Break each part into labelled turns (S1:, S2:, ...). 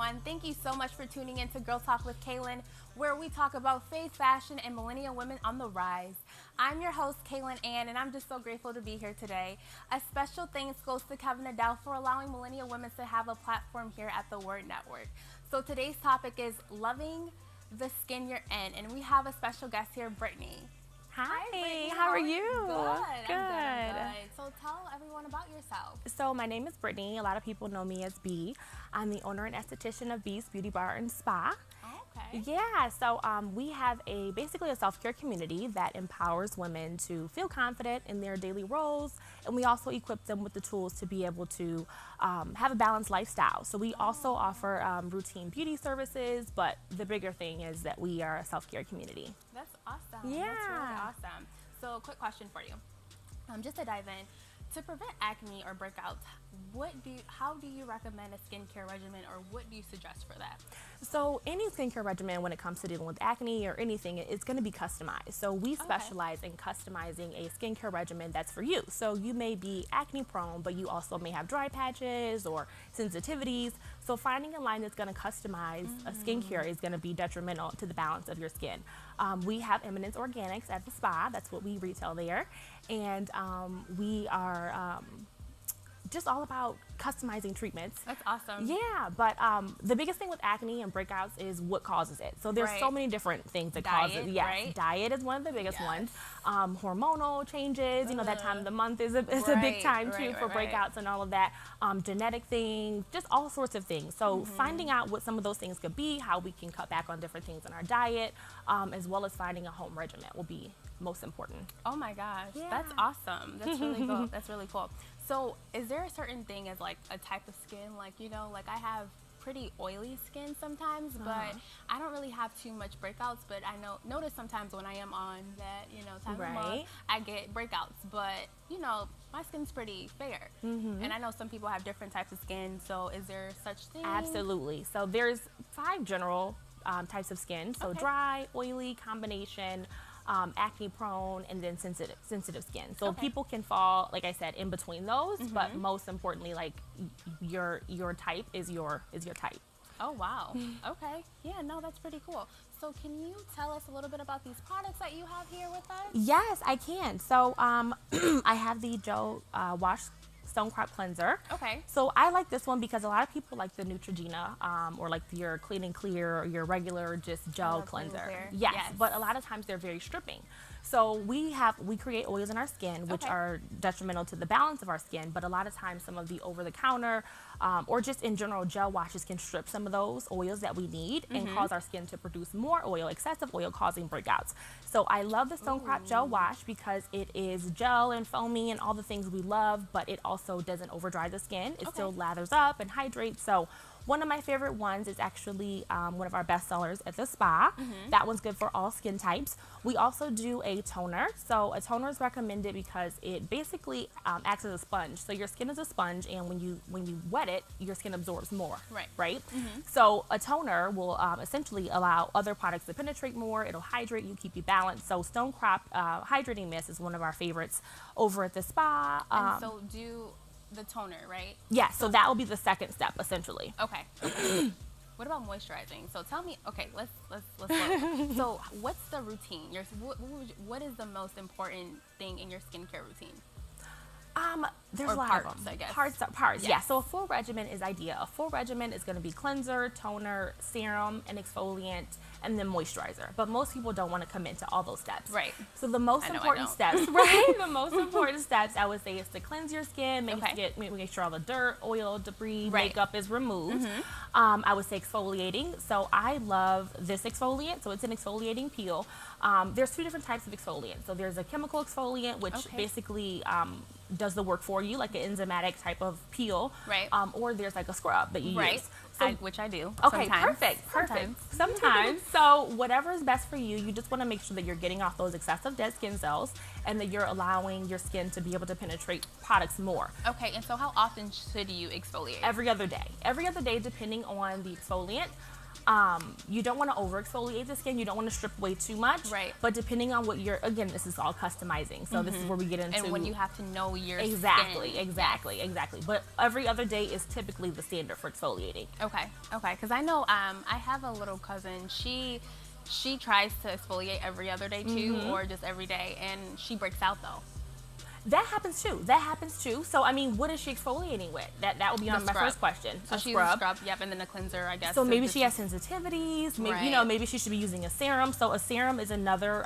S1: everyone. Thank you so much for tuning in to Girl Talk with Kaylin, where we talk about faith, fashion, and millennial women on the rise. I'm your host, Kaylin Ann, and I'm just so grateful to be here today. A special thanks goes to Kevin Adele for allowing millennial women to have a platform here at the Word Network. So today's topic is loving the skin you're in, and we have a special guest here, Brittany.
S2: Hi,
S1: Brittany,
S2: how are you?
S1: Good. I'm good. So tell everyone about yourself.
S2: So my name is Brittany. A lot of people know me as B. I'm the owner and esthetician of B's Beauty Bar and Spa.
S1: Okay.
S2: Yeah, so we have basically a self-care community that empowers women to feel confident in their daily roles, and we also equip them with the tools to be able to have a balanced lifestyle. So we also offer routine beauty services, but the bigger thing is that we are a self-care community.
S1: That's awesome.
S2: Yeah.
S1: That's really awesome. So quick question for you. Just to dive in, to prevent acne or breakouts, how do you recommend a skincare regimen, or what do you suggest for that?
S2: So any skincare regimen, when it comes to dealing with acne or anything, it's going to be customized. So we specialize in customizing a skincare regimen that's for you. So you may be acne prone, but you also may have dry patches or sensitivities. So finding a line that's going to customize a skincare is going to be detrimental to the balance of your skin. We have Eminence Organics at the spa. That's what we retail there. And we are just all about customizing treatments.
S1: That's awesome.
S2: Yeah, but the biggest thing with acne and breakouts is what causes it. So there's so many different things that cause it. Yes,
S1: right?
S2: Diet is one of the biggest ones. Hormonal changes, you know, that time of the month is a big time too for breakouts and all of that. Genetic things, just all sorts of things. So finding out what some of those things could be, how we can cut back on different things in our diet, as well as finding a home regimen will be most important.
S1: Oh my gosh,
S2: Yeah.
S1: that's awesome. That's really cool. That's really cool. So is there a certain thing as like a type of skin, like, you know, like I have pretty oily skin sometimes, but I don't really have too much breakouts, but I notice sometimes when I am on that, you know, time of month, I get breakouts, but you know, my skin's pretty fair. And I know some people have different types of skin, so is there such thing?
S2: Absolutely. So there's 5 general types of skin. So dry, oily, combination, acne prone, and then sensitive skin. So people can fall, like I said, in between those, but most importantly, like your type is your type.
S1: Oh wow. Okay. Yeah, no, that's pretty cool. So can you tell us a little bit about these products that you have here with us?
S2: Yes, I can. So I have the Gel Wash Stone Crop Cleanser.
S1: Okay.
S2: So I like this one because a lot of people like the Neutrogena or like your Clean and Clear or your regular just gel cleanser. Yes, but a lot of times they're very stripping. So we create oils in our skin which are detrimental to the balance of our skin, but a lot of times some of the over-the-counter or just in general gel washes can strip some of those oils that we need and cause our skin to produce more oil, excessive oil, causing breakouts. So I love the Stone Crop Gel Wash because it is gel and foamy and all the things we love, but it also doesn't over dry the skin. It still lathers up and hydrates. So one of my favorite ones is actually one of our best sellers at the spa. That one's good for all skin types. We also do a toner. So a toner is recommended because it basically acts as a sponge. So your skin is a sponge, and when you wet it, your skin absorbs more. Right? So a toner will essentially allow other products to penetrate more. It'll hydrate you, keep you balanced. So Stone Crop Hydrating Mist is one of our favorites over at the spa.
S1: And so do the toner, right?
S2: Yeah, so that will be the second step essentially.
S1: Okay. What about moisturizing? So tell me, okay, let's look. So what's the routine? What is the most important thing in your skincare routine?
S2: There's
S1: or
S2: a lot
S1: parts,
S2: of them.
S1: I guess.
S2: Parts. Yeah. So a full regimen is ideal. A full regimen is going to be cleanser, toner, serum, and exfoliant, and then moisturizer. But most people don't want to commit to all those steps.
S1: Right.
S2: So the most important steps, right? The most important steps I would say is to cleanse your skin, make sure all the dirt, oil, debris, makeup is removed. I would say exfoliating. So I love this exfoliant. So it's an exfoliating peel. There's 2 different types of exfoliant. So there's a chemical exfoliant, which basically does the work for you, like an enzymatic type of peel. Right. Or there's like a scrub that you use. So,
S1: which I do.
S2: Okay,
S1: sometimes.
S2: perfect. Sometimes. So whatever is best for you, you just want to make sure that you're getting off those excessive dead skin cells and that you're allowing your skin to be able to penetrate products more.
S1: Okay, and so how often should you exfoliate?
S2: Every other day. Every other day, depending on the exfoliant. You don't want to over exfoliate the skin. You don't want to strip away too much.
S1: Right.
S2: But depending on what again, this is all customizing. So this is where we get into.
S1: And when you have to know your
S2: exactly,
S1: skin.
S2: Exactly. But every other day is typically the standard for exfoliating.
S1: Okay. Because I know I have a little cousin. She tries to exfoliate every other day too, or just every day, and she breaks out though.
S2: That happens too. So I mean, what is she exfoliating with? That would be on my first question.
S1: So she's a scrub, yep, and then a cleanser, I guess.
S2: So maybe she has sensitivities. Maybe maybe she should be using a serum. So a serum is another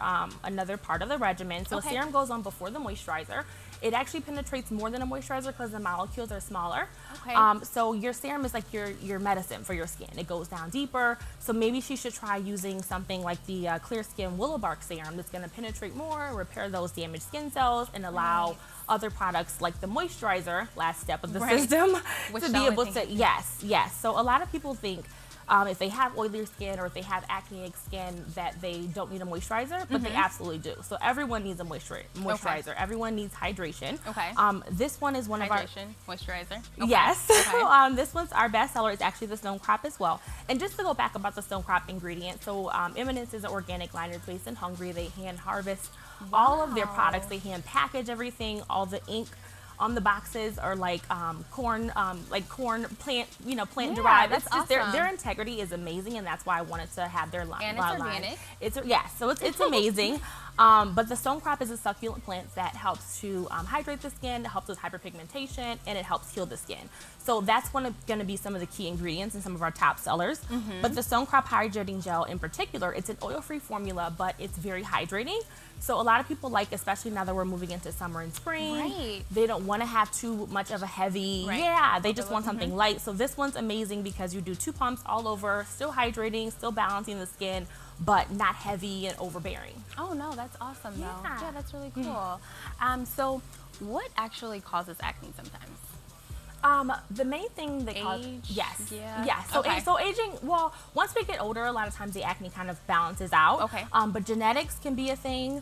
S2: part of the regimen. So a serum goes on before the moisturizer. It actually penetrates more than a moisturizer because the molecules are smaller.
S1: Okay.
S2: So your serum is like your medicine for your skin. It goes down deeper. So maybe she should try using something like the Clear Skin Willow Bark Serum that's going to penetrate more, repair those damaged skin cells, and allow other products like the moisturizer, last step of the system, to be able to, yes. So a lot of people think if they have oilier skin or if they have acneic skin that they don't need a moisturizer, but they absolutely do. So everyone needs a moisturizer. Okay. Everyone needs hydration.
S1: Okay.
S2: This one is one of our
S1: moisturizer.
S2: Okay. Yes. Okay. This one's our best seller. It's actually the Stone Crop as well. And just to go back about the Stone Crop ingredient, so Eminence is an organic liner based in Hungary. They hand harvest all of their products. They hand package everything. All the ink on the boxes are like corn plant, plant derived.
S1: That's awesome.
S2: Their integrity is amazing, and that's why I wanted to have their line.
S1: And it's organic.
S2: So it's amazing. But the Stone Crop is a succulent plant that helps to hydrate the skin, it helps with hyperpigmentation, and it helps heal the skin. So that's going to be some of the key ingredients in some of our top sellers. But the Stone Crop Hydrating Gel in particular, it's an oil-free formula, but it's very hydrating. So a lot of people like, especially now that we're moving into summer and spring, they don't want to have too much of a heavy, they just want something light. So this one's amazing because you do 2 pumps all over, still hydrating, still balancing the skin, but not heavy and overbearing.
S1: Oh no, that's awesome though. Yeah, that's really cool. So what actually causes acne sometimes?
S2: The main thing that causes So aging. Well, once we get older, a lot of times the acne kind of balances out.
S1: Okay.
S2: But genetics can be a thing.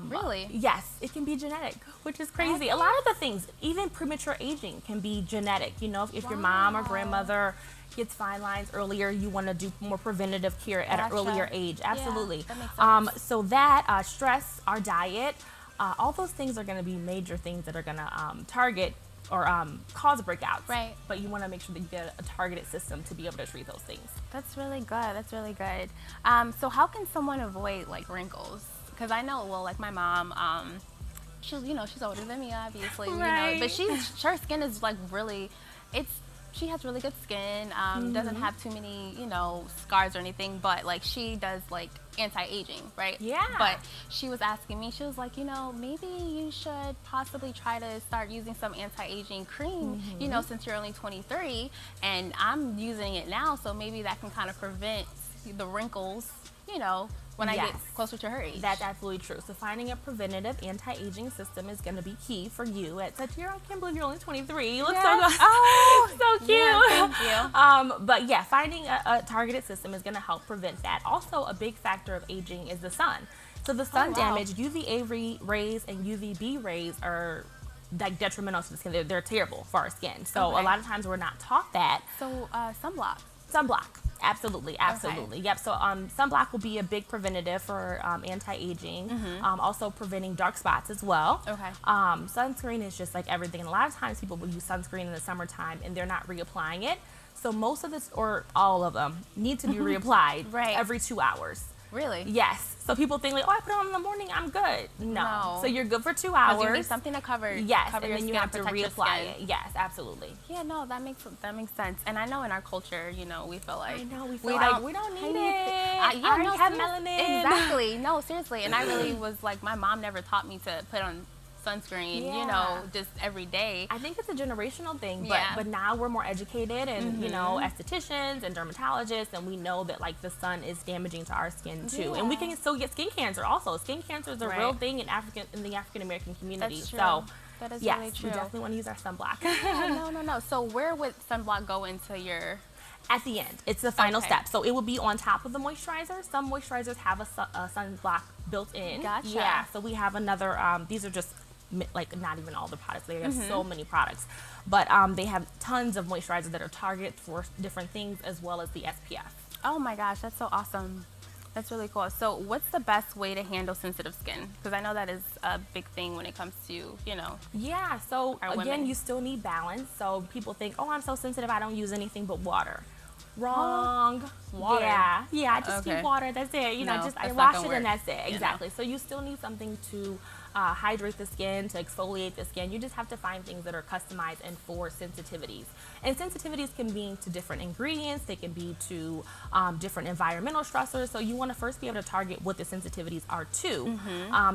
S1: Really?
S2: Yes, it can be genetic, which is crazy. A lot of the things, even premature aging, can be genetic. You know, if your mom or grandmother gets fine lines earlier, you want to do more preventative care at an earlier age. Absolutely.
S1: Yeah, that makes sense.
S2: So that stress, our diet, all those things are going to be major things that are going to target or cause breakouts.
S1: Right.
S2: But you want to make sure that you get a targeted system to be able to treat those things.
S1: That's really good. That's really good. So how can someone avoid like wrinkles? Because I know, well, like my mom, she's older than me, obviously, but her skin is like really, she has really good skin, doesn't have too many, scars or anything, but like she does like anti-aging, right?
S2: Yeah.
S1: But she was asking me, she was like, maybe you should possibly try to start using some anti-aging cream, since you're only 23, and I'm using it now, so maybe that can kind of prevent the wrinkles, when I get closer to her age.
S2: That's absolutely true. So finding a preventative anti-aging system is going to be key for you at such I can't believe you're only 23. You look so good. Oh, so cute.
S1: Yeah, thank you.
S2: But yeah, finding a targeted system is going to help prevent that. Also, a big factor of aging is the sun. So the sun damage, UVA rays and UVB rays are like detrimental to the skin. They're terrible for our skin. So a lot of times we're not taught that.
S1: So sunblock.
S2: Sunblock. Absolutely. Yep. So sunblock will be a big preventative for anti-aging. Also preventing dark spots as well.
S1: Okay.
S2: Sunscreen is just like everything. And a lot of times people will use sunscreen in the summertime and they're not reapplying it. So most of this, or all of them, need to be reapplied every 2 hours.
S1: Really?
S2: Yes. So people think like, I put it on in the morning, I'm good. No. So you're good for 2 hours.
S1: You need something to cover.
S2: Yes,
S1: cover
S2: and then you have to reapply it. Yes, absolutely.
S1: Yeah, no, that makes sense. And I know in our culture, we feel like
S2: we don't need it. I have melanin.
S1: Exactly. No, seriously. And I really was like, my mom never taught me to put on sunscreen, just every day.
S2: I think it's a generational thing, but now we're more educated and, estheticians and dermatologists, and we know that like the sun is damaging to our skin too. And we can still get skin cancer also. Skin cancer is a real thing in the African American community.
S1: That's true.
S2: So
S1: that is
S2: yes,
S1: really true.
S2: we definitely want to use our sunblock.
S1: No. So where would sunblock go into your...
S2: At the end. It's the final step. So it will be on top of the moisturizer. Some moisturizers have a sunblock built in.
S1: Gotcha.
S2: Yeah. So we have another, these are just like not even all the products. They have so many products. But they have tons of moisturizers that are targeted for different things as well as the SPF.
S1: Oh my gosh, that's so awesome. That's really cool. So what's the best way to handle sensitive skin? Because I know that is a big thing when it comes to, you know.
S2: Yeah, so again,
S1: women.
S2: you still need balance. So people think, oh, I'm so sensitive, I don't use anything but water. Wrong.
S1: Water?
S2: Yeah, I just
S1: Okay.
S2: keep water, that's it. You know,
S1: No,
S2: just I
S1: that's not
S2: wash
S1: gonna
S2: it and
S1: work,
S2: that's it.
S1: you know.
S2: Exactly. So you still need something to hydrate the skin, to exfoliate the skin. You just have to find things that are customized and for sensitivities. And sensitivities can be to different ingredients, they can be to different environmental stressors. So you want to first be able to target what the sensitivities are to,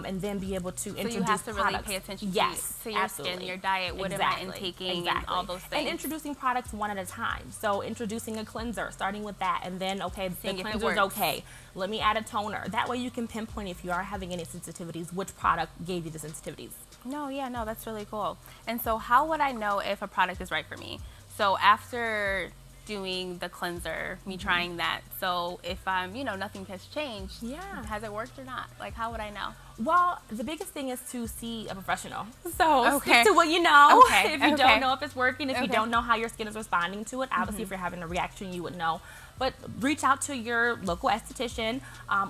S2: and then be able to introduce
S1: So you have to really
S2: products.
S1: pay attention
S2: Yes,
S1: to your
S2: absolutely.
S1: skin, your diet, what am I intaking, and all those things.
S2: And introducing products one at a time. So introducing a cleanser, starting with that, and then, okay,
S1: Seeing
S2: the
S1: if it
S2: cleanser's
S1: works.
S2: okay. Let me add a toner. That way you can pinpoint if you are having any sensitivities, which product gave you the sensitivities.
S1: No, yeah, no, that's really cool. And so how would I know if a product is right for me? So after doing the cleanser, me trying that, so if I'm, you know, nothing has changed,
S2: Yeah.
S1: has it worked or not? Like, how would I know?
S2: Well, the biggest thing is to see a professional. So
S1: Okay.
S2: stick to what you know.
S1: Okay,
S2: If you
S1: okay.
S2: don't know if it's working, if you
S1: Okay.
S2: don't know how your skin is responding to it, obviously if you're having a reaction, you would know. But reach out to your local esthetician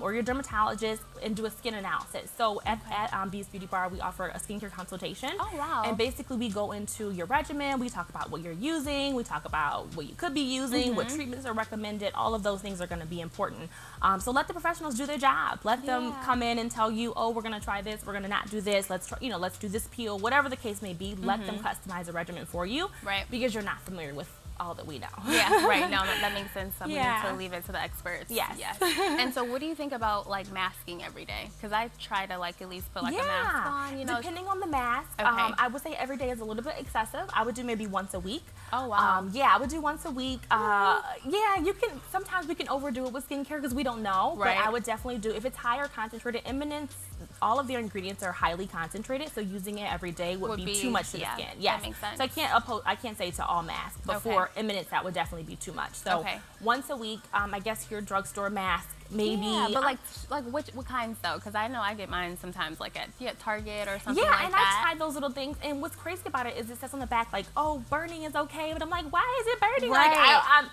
S2: or your dermatologist and do a skin analysis. So at Bees Beauty Bar, we offer a skincare consultation.
S1: Oh, wow.
S2: And basically we go into your regimen, we talk about what you're using, we talk about what you could be using, what treatments are recommended. All of those things are going to be important. So let the professionals do their job. Let them
S1: Yeah.
S2: come in and tell you, oh, we're going to try this, we're going to not do this, let's try, you know, let's do this peel, whatever the case may be. Let them customize a regimen for you.
S1: Right.
S2: Because you're not familiar with all that we know.
S1: Yeah, right. No, that makes sense. So we need
S2: Yeah.
S1: to leave it to the experts.
S2: Yes.
S1: And so what do you think about like masking every day? Because I try to like at least put like a mask on, you know.
S2: Depending on the mask,
S1: Okay.
S2: I would say every day is a little bit excessive. I would do maybe once a week.
S1: Oh, wow.
S2: Yeah, I would do once a week. Yeah, you can. Sometimes we can overdo it with skincare because we don't know.
S1: Right.
S2: But I would definitely do if it's higher concentrated. Eminence, all of their ingredients are highly concentrated, so using it every day would be too much to the
S1: yeah,
S2: skin.
S1: that
S2: Yes.
S1: makes sense.
S2: So I can't say to all masks, but
S1: Okay.
S2: for Eminence that would definitely be too much. So
S1: Okay.
S2: once a week, I guess your drugstore mask maybe.
S1: Yeah, but like what kinds though? Because I know I get mine sometimes like at Target or something
S2: Yeah,
S1: like
S2: and
S1: that.
S2: I tried those little things, and what's crazy about it is it says on the back like, "Oh, burning is okay," but I'm like, why is it burning?
S1: Right.
S2: Like,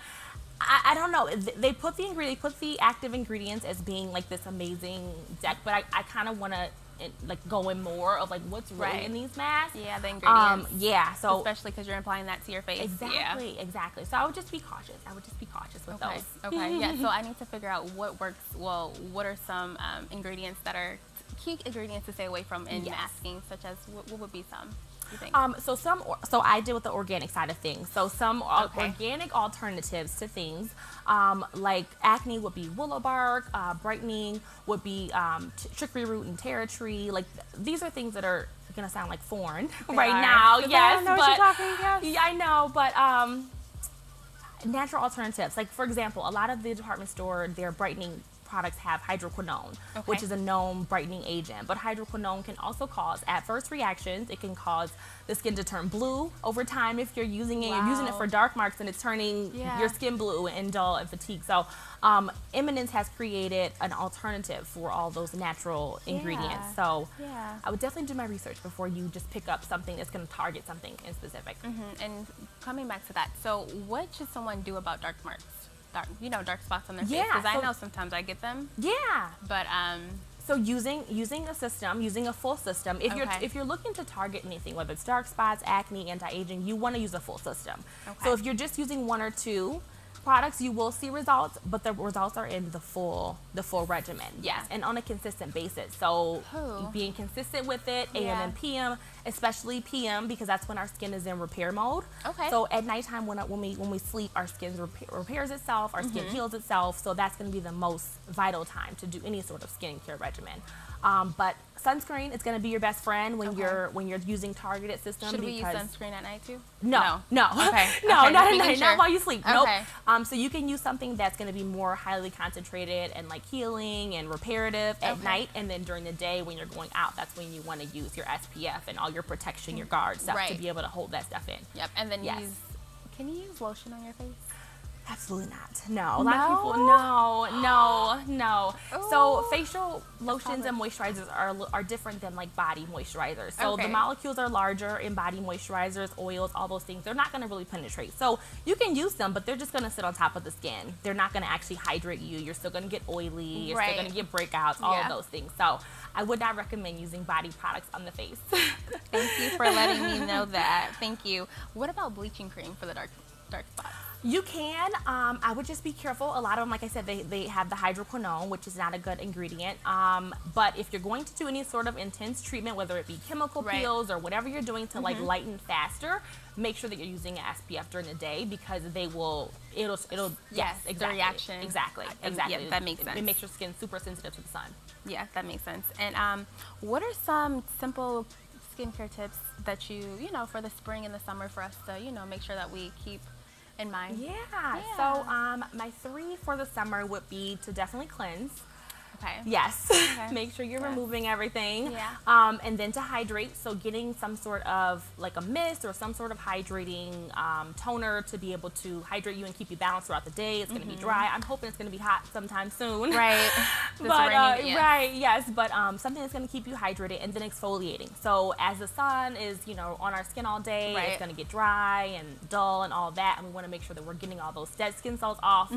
S2: I don't know. They put the active ingredients as being like this amazing deck, but I kind of want to like go in more of like what's really
S1: Right.
S2: in these masks.
S1: Yeah, the ingredients.
S2: Yeah, so
S1: especially because you're applying that to your face.
S2: exactly. So I would just be cautious. With
S1: Okay.
S2: those.
S1: Okay. Yeah. So I need to figure out what works. Well, what are some ingredients that are key ingredients to stay away from in
S2: Yes.
S1: masking, such as what would be some? You think?
S2: So I deal with the organic side of things. So some
S1: Okay.
S2: organic alternatives to things, like acne would be willow bark, brightening would be chicory root and tara tree. Like these are things that are gonna sound like foreign right
S1: are.
S2: now.
S1: Because I
S2: Yes,
S1: don't know
S2: but
S1: what you're talking about.
S2: yeah, I know, but natural alternatives. Like for example, a lot of the department store, their brightening products have hydroquinone, which is a known brightening agent. But hydroquinone can also cause adverse reactions. It can cause the skin to turn blue over time if you're using it. You're using it
S1: Wow.
S2: for dark marks and it's turning
S1: Yeah.
S2: your skin blue and dull and fatigue. So Eminence has created an alternative for all those natural ingredients. So
S1: Yeah.
S2: I would definitely do my research before you just pick up something that's going to target something in specific.
S1: And coming back to that, so what should someone do about dark marks? Dark spots on their face?
S2: Yeah,
S1: Because I
S2: so-
S1: know sometimes I get them,
S2: Yeah.
S1: but
S2: So using a system, using a full system. If
S1: Okay.
S2: you're looking to target anything, whether it's dark spots, acne, anti-aging, you want to use a full system.
S1: Okay.
S2: So if you're just using one or two products, you will see results, but the results are in the full regimen.
S1: Yeah.
S2: And on a consistent basis. So
S1: Oh.
S2: being consistent with it, AM
S1: Yeah.
S2: and PM, especially PM, because that's when our skin is in repair mode.
S1: Okay.
S2: So at nighttime when we sleep, our skin repairs itself, our skin heals itself. So that's going to be the most vital time to do any sort of skincare regimen. But sunscreen is going to be your best friend when you're using targeted systems.
S1: should we use sunscreen at night too?
S2: No.
S1: Okay.
S2: No,
S1: Okay,
S2: not
S1: just
S2: at
S1: making
S2: night,
S1: sure.
S2: not while you sleep.
S1: Okay.
S2: Nope. So you can use something that's going to be more highly concentrated and like healing and reparative at
S1: Okay.
S2: night, and then during the day when you're going out, that's when you want to use your SPF and all your protection, your guard stuff to
S1: Right.
S2: be able to hold that stuff in.
S1: Yep. And then
S2: Yes.
S1: can you use lotion on your face?
S2: Absolutely not. No. A lot of people, no.
S1: Ooh.
S2: So facial lotions and moisturizers are different than like body moisturizers. So the molecules are larger in body moisturizers, oils, all those things. They're not going to really penetrate. So you can use them, but they're just going to sit on top of the skin. They're not going to actually hydrate you. You're still going to get oily. You're still going to get breakouts, all of those things. So I would not recommend using body products on the face.
S1: Thank you for letting me know that. Thank you. What about bleaching cream for the dark spots?
S2: You can. I would just be careful. A lot of them, like I said, they have the hydroquinone, which is not a good ingredient. But if you're going to do any sort of intense treatment, whether it be chemical peels or whatever you're doing to like lighten faster, make sure that you're using an SPF during the day, because it'll yes, exactly.
S1: The reaction.
S2: Exactly.
S1: Yeah, that makes sense.
S2: It makes your skin super sensitive to the sun.
S1: Yeah, that makes sense. And what are some simple skincare tips that you know, for the spring and the summer for us to, you know, make sure that we keep in mind?
S2: Yeah. So my 3 for the summer would be to definitely cleanse.
S1: Okay.
S2: Yes. Okay. Make sure you're removing everything.
S1: Yeah.
S2: And then to hydrate, so getting some sort of like a mist or some sort of hydrating toner to be able to hydrate you and keep you balanced throughout the day. It's going to be dry. I'm hoping it's going to be hot sometime soon.
S1: Right.
S2: But right, yes, but something that's going to keep you hydrated, and then exfoliating. So as the sun is, you know, on our skin all day, it's going to get dry and dull and all that, and we want to make sure that we're getting all those dead skin cells off.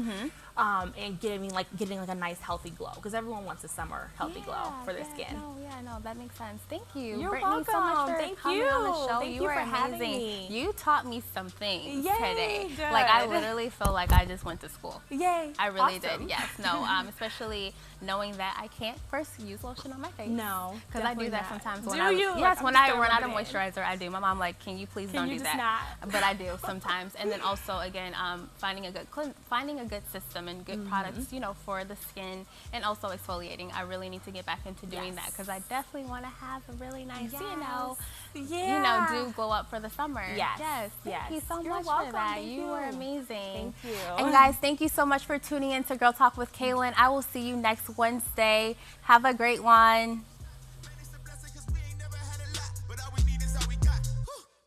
S2: And getting like a nice healthy glow, because everyone wants a summer healthy glow for their skin.
S1: No, that makes sense. Thank you.
S2: You're
S1: Brittany,
S2: welcome.
S1: so much for
S2: Thank
S1: coming
S2: you
S1: on the show.
S2: Thank you
S1: were
S2: for
S1: amazing.
S2: having me.
S1: You taught me some things
S2: Yay,
S1: today.
S2: good.
S1: Like I literally feel like I just went to school.
S2: Yay!
S1: I really
S2: awesome.
S1: did. Yes. No. Especially knowing that I can't first use lotion on my face.
S2: No,
S1: because I do that sometimes.
S2: Do
S1: when
S2: you?
S1: Yes,
S2: like,
S1: when I run out of moisturizer, I do. My mom like, can you please don't do that?
S2: Not?
S1: But I do sometimes. And then also again, finding a good system and good products, you know, for the skin, and also exfoliating. I really need to get back into doing that, because I definitely want to have a really nice, you know, do glow up for the summer. Yes. Thank you so much for that. You were amazing.
S2: Thank you.
S1: And guys, thank you so much for tuning in to Girl Talk with Kaylin. I will see you next Wednesday. Have a great one.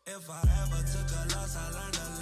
S3: If I ever took a loss, I learned a lesson.